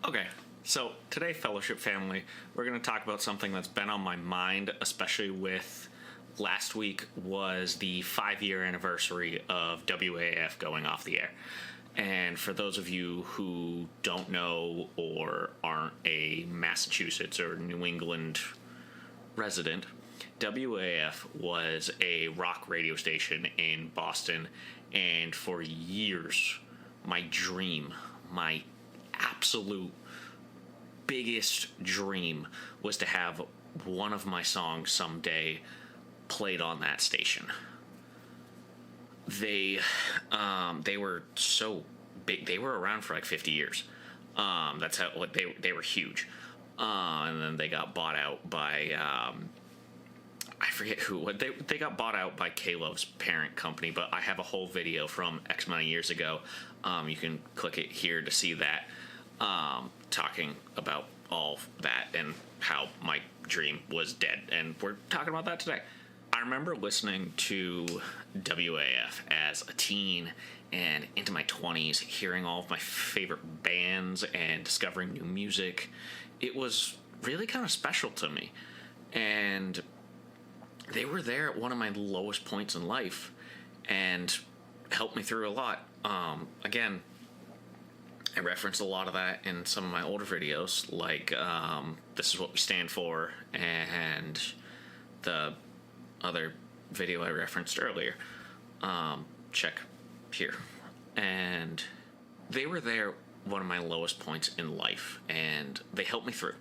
Okay, so today, Fellowship family, we're going to talk about something that's been on my mind, especially with last week was the 5-year anniversary of WAAF going off the air. And for those of you who don't know or aren't a Massachusetts or New England resident, WAF was a rock radio station in Boston, and for years, my dream, my absolute biggest dream was to have one of my songs someday played on that station. They were so big. They were around for like 50 years. That's how they were huge. And then they got bought out by I forget who. They got bought out by K-Love's parent company. But I have a whole video from X amount of years ago. You can click it here to see that, talking about all that and how my dream was dead. And we're talking about that today. I remember listening to WAF as a teen and into my 20s, hearing all of my favorite bands and discovering new music. It was really kind of special to me. And they were there at one of my lowest points in life and helped me through a lot. Again, I referenced a lot of that in some of my older videos, like This Is What We Stand For, and the other video I referenced earlier. Check here. And they were there one of my lowest points in life, and they helped me through.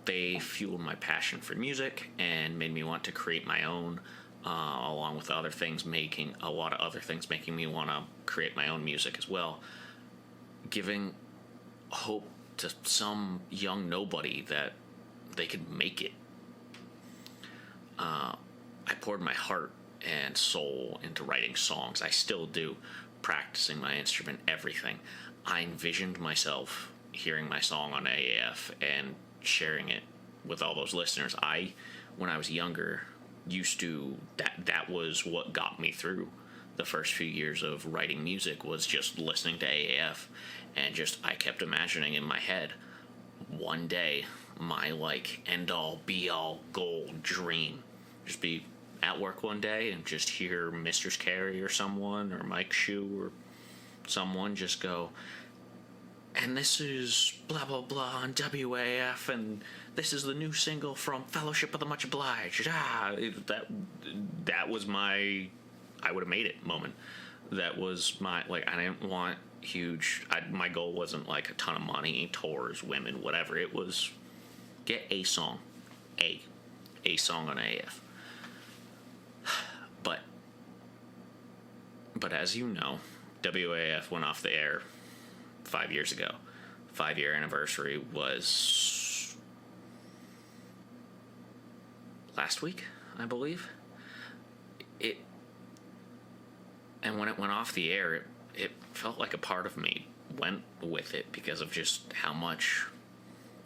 They fueled my passion for music and made me want to create my own, along with a lot of other things making me want to create my own music as well, giving hope to some young nobody that they could make it. I poured my heart and soul into writing songs. I still do, practicing my instrument, everything. I envisioned myself hearing my song on AAF and sharing it with all those listeners. When I was younger, that was what got me through the first few years of writing music, was just listening to AAF, and I kept imagining in my head, one day, my end all be all goal dream, just be at work one day and just hear Mistress Carey or someone, or Mike Shue or someone just go, and this is blah blah blah on WAF, and this is the new single from Fellowship of the Much Obliged. That was my I would have made it moment. That was my, I didn't want huge, my goal wasn't a ton of money, tours, women, whatever. It was get a song, a song on AF. But as you know, WAF went off the air 5 years ago. 5-year anniversary was last week, I believe. And when it went off the air, it felt like a part of me went with it because of just how much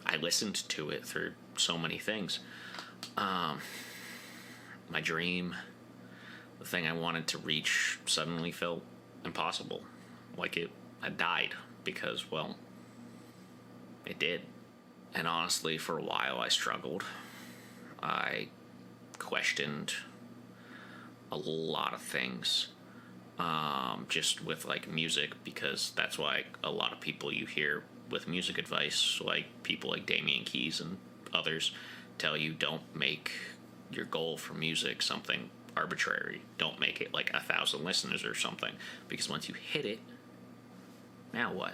I listened to it through so many things. My dream, the thing I wanted to reach, suddenly felt impossible. Like it had died because, well, it did. And honestly, for a while I struggled. I questioned a lot of things, just with music, because that's why a lot of people you hear with music advice, people like Damian Keys and others, tell you don't make your goal for music something arbitrary. Don't make it 1,000 listeners or something, because once you hit it, now what?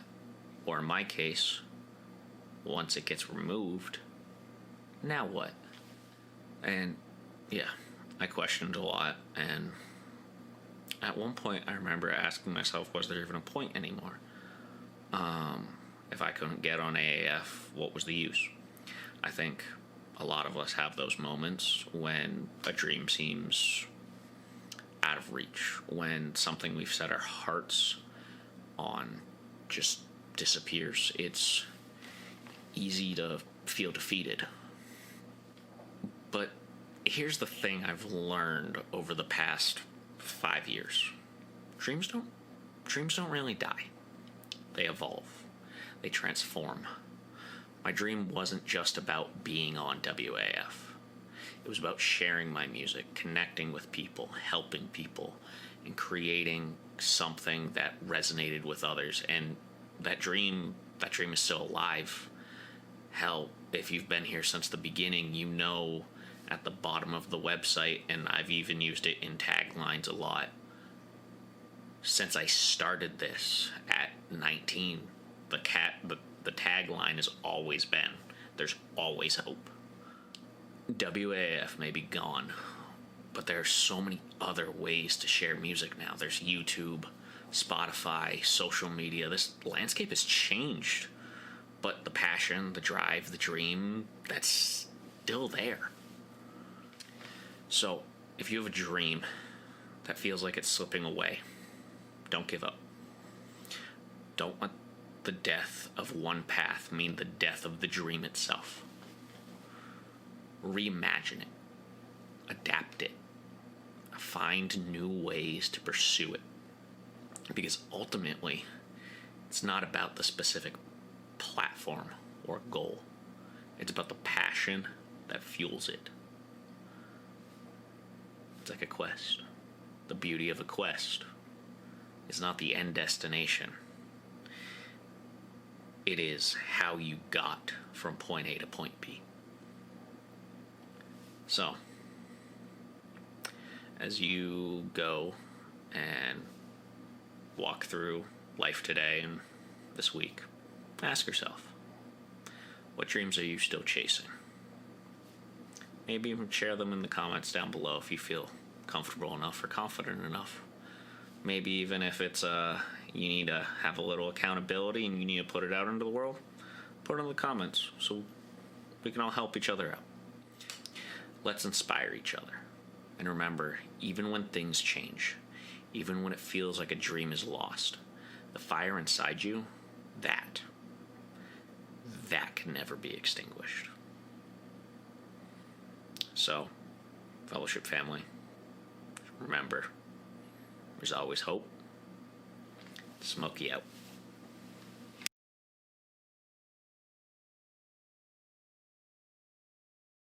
Or in my case, once it gets removed, now what? And yeah, I questioned a lot, and at one point I remember asking myself, was there even a point anymore? If I couldn't get on AAF, what was the use? I think a lot of us have those moments when a dream seems out of reach, when something we've set our hearts on just disappears. It's easy to feel defeated. But here's the thing I've learned over the past 5 years. Dreams don't really die. They evolve. they transform. My dream wasn't just about being on WAF. It was about sharing my music, connecting with people, helping people, and creating something that resonated with others. And that dream is still alive. Hell, if you've been here since the beginning, you know at the bottom of the website, and I've even used it in taglines a lot. Since I started this at 19, the tagline has always been, there's always hope. WAF may be gone, but there are so many other ways to share music now. There's YouTube, Spotify, social media. This landscape has changed, but the passion, the drive, the dream, that's still there. So, if you have a dream that feels like it's slipping away, don't give up. Don't let the death of one path mean the death of the dream itself. Reimagine it. Adapt it. Find new ways to pursue it. Because ultimately, it's not about the specific platform or goal. It's about the passion that fuels it. It's like a quest. The beauty of a quest is not the end destination. It is how you got from point A to point B. So, as you go and walk through life today and this week, ask yourself, what dreams are you still chasing? Maybe even share them in the comments down below if you feel comfortable enough or confident enough. Maybe even if it's you need to have a little accountability and you need to put it out into the world, put it in the comments so we can all help each other out. Let's inspire each other. And remember, even when things change, even when it feels like a dream is lost, the fire inside you, that can never be extinguished. So, Fellowship family, remember, there's always hope. Smokey out.